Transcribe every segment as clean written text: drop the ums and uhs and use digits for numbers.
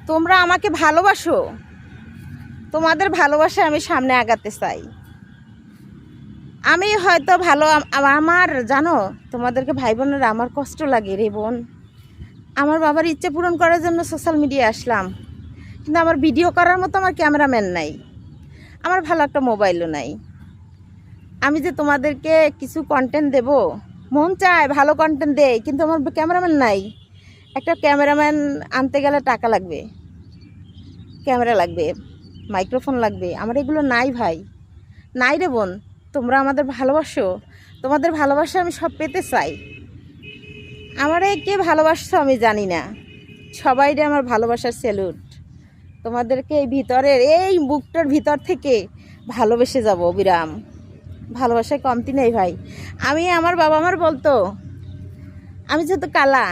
তোমরা আমাকে ভালোবাসো, তোমাদের ভালোবাসায় আমি সামনে আগাতে চাই। আমি হয়তো ভালো আমার জানো, তোমাদেরকে ভাই বোনেরা আমার কষ্ট লাগে রে বোন। আমার বাবার ইচ্ছে পূরণ করার জন্য সোশ্যাল মিডিয়ায় আসলাম, কিন্তু আমার ভিডিও করার মতো আমার ক্যামেরাম্যান নাই, আমার ভালো একটা মোবাইলও নাই। আমি যে তোমাদেরকে কিছু কন্টেন্ট দেব, মন চায় ভালো কন্টেন্ট দেয়, কিন্তু আমার ক্যামেরাম্যান নাই। একটা ক্যামেরাম্যান আনতে গেলে টাকা লাগবে, ক্যামেরা লাগবে, মাইক্রোফোন লাগবে, আমার এগুলো নাই ভাই, নাই রে বোন। তোমরা আমাদের ভালোবাসো, তোমাদের ভালোবাসা আমি সব পেতে চাই। আমারে কে ভালোবাসছো আমি জানি না, সবাইরে আমার ভালোবাসার স্যালুট। তোমাদেরকে এই ভিতরের এই বুকটার ভিতর থেকে ভালোবেসে যাব বিরাম। ভালোবাসায় কমতি নেই ভাই। আমার বাবা আমার বলতো, আমি যেহেতু কালা,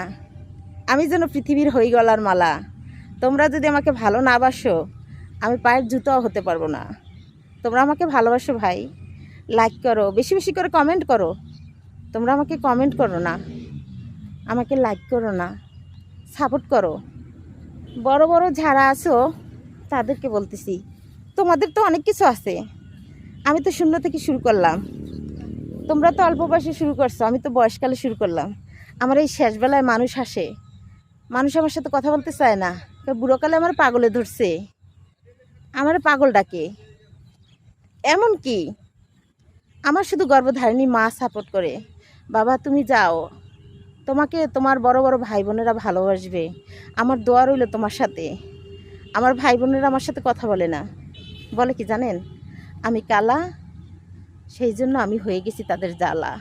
আমি যেন পৃথিবীর হই গলার মালা। তোমরা যদি আমাকে ভালো না বাসো, আমি পায়ের জুতোও হতে পারবো না। তোমরা আমাকে ভালোবাসো ভাই, লাইক করো, বেশি বেশি করে কমেন্ট করো। তোমরা আমাকে কমেন্ট করো না, আমাকে লাইক করো না, সাপোর্ট করো। বড় বড় যারা আছো তাদেরকে বলতেছি, তোমাদের তো অনেক কিছু আছে, আমি তো শূন্য থেকে শুরু করলাম। তোমরা তো অল্প বয়সে শুরু করছো, আমি তো বয়সকালে শুরু করলাম। আমার এই শেষবেলায় মানুষ আসে, মানুষ আমার সাথে কথা বলতে চায় না। বুড়োকালে আমার পাগলে ধরছে, আমার পাগল ডাকে। এমন কি আমার শুধু গর্ভধারিণী মা সাপোর্ট করে, বাবা তুমি যাও, তোমাকে তোমার বড় বড় ভাই বোনেরা ভালোবাসবে। আমার দোয়া রইল তোমার সাথে। আমার ভাই বোনেরা আমার সাথে কথা বলে না, বলে কি জানেন, আমি কালা, সেই জন্য আমি হয়ে গেছি তাদের জ্বালা।